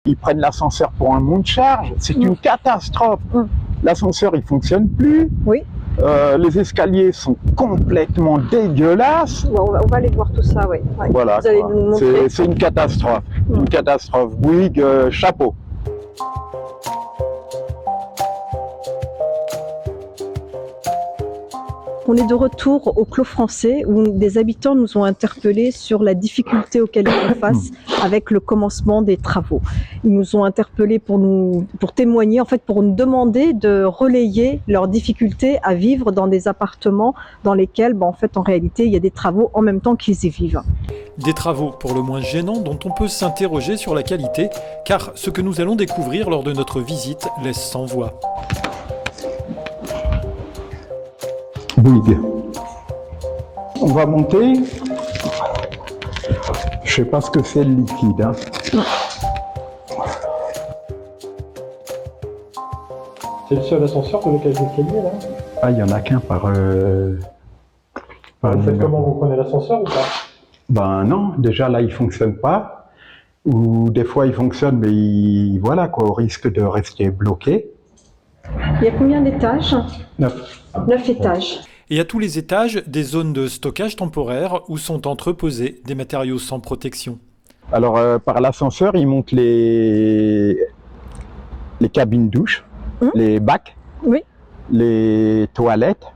Ils prennent l'ascenseur pour un monte charge, c'est une catastrophe. L'ascenseur il fonctionne plus. Oui. Les escaliers sont complètement dégueulasses. Bon, on va aller voir tout ça, oui. Ouais. Voilà, vous allez nous montrer. C'est une catastrophe. Une catastrophe. Bouygues, chapeau. On est de retour au Clos Français où des habitants nous ont interpellés sur la difficulté auxquelles ils font face avec le commencement des travaux. Ils nous ont interpellés pour témoigner, en fait, pour nous demander de relayer leurs difficultés à vivre dans des appartements dans lesquels, en fait, en réalité, il y a des travaux en même temps qu'ils y vivent. Des travaux pour le moins gênants dont on peut s'interroger sur la qualité, car ce que nous allons découvrir lors de notre visite laisse sans voix. Bouygues. On va monter. Je sais pas ce que c'est le liquide. Hein. C'est le seul ascenseur pour lequel vous escalier là? Ah, il y en a qu'un par. Vous faites comment? Vous prenez l'ascenseur ou pas? Ben non, déjà là il fonctionne pas. Ou des fois il fonctionne, mais voilà quoi, au risque de rester bloqué. Il y a combien d'étages? 9. 9 étages. Et à tous les étages, des zones de stockage temporaire où sont entreposés des matériaux sans protection. Alors par l'ascenseur, ils montent les cabines douches, les bacs, oui. les toilettes,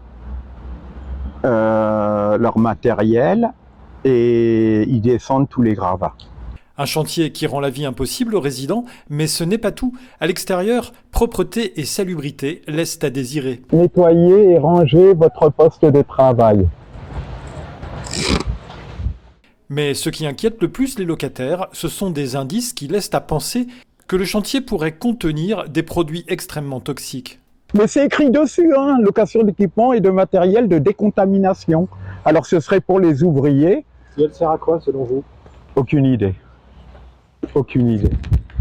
leur matériel, et ils descendent tous les gravats. Un chantier qui rend la vie impossible aux résidents, mais ce n'est pas tout. À l'extérieur, propreté et salubrité laissent à désirer. Nettoyez et rangez votre poste de travail. Mais ce qui inquiète le plus les locataires, ce sont des indices qui laissent à penser que le chantier pourrait contenir des produits extrêmement toxiques. Mais c'est écrit dessus, hein, location d'équipement et de matériel de décontamination. Alors ce serait pour les ouvriers. Et elle sert à quoi selon vous? Aucune idée. Aucune idée.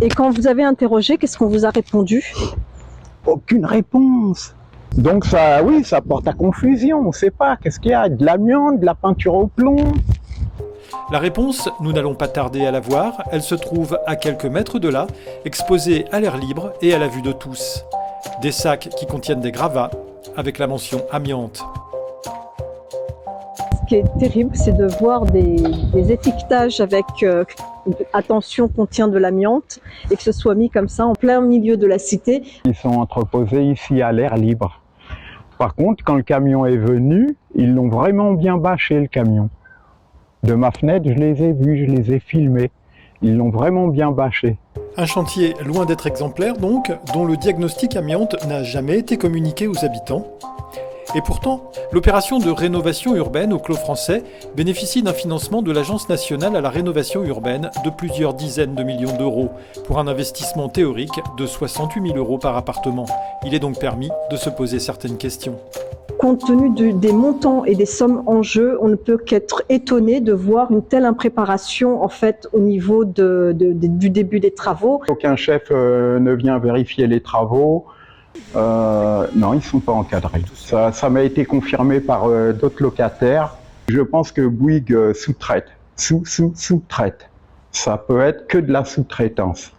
Et quand vous avez interrogé, qu'est-ce qu'on vous a répondu? Aucune réponse. Donc ça, oui, ça porte à confusion. On ne sait pas. Qu'est-ce qu'il y a? De l'amiante, de la peinture au plomb? La réponse, nous n'allons pas tarder à la voir. Elle se trouve à quelques mètres de là, exposée à l'air libre et à la vue de tous. Des sacs qui contiennent des gravats avec la mention amiante. Ce qui est terrible, c'est de voir des étiquetages avec attention contient de l'amiante et que ce soit mis comme ça en plein milieu de la cité. Ils sont entreposés ici à l'air libre. Par contre, quand le camion est venu, ils l'ont vraiment bien bâché, le camion. De ma fenêtre, je les ai vus, je les ai filmés. Ils l'ont vraiment bien bâché. Un chantier loin d'être exemplaire donc, dont le diagnostic amiante n'a jamais été communiqué aux habitants. Et pourtant, l'opération de rénovation urbaine au Clos Français bénéficie d'un financement de l'Agence nationale à la rénovation urbaine de plusieurs dizaines de millions d'euros, pour un investissement théorique de 68 000 euros par appartement. Il est donc permis de se poser certaines questions. Compte tenu des montants et des sommes en jeu, on ne peut qu'être étonné de voir une telle impréparation en fait au niveau du début des travaux. Aucun chef ne vient vérifier les travaux. Non, ils ne sont pas encadrés. Ça m'a été confirmé par d'autres locataires. Je pense que Bouygues sous-traite. Sous-traite. Ça peut être que de la sous-traitance.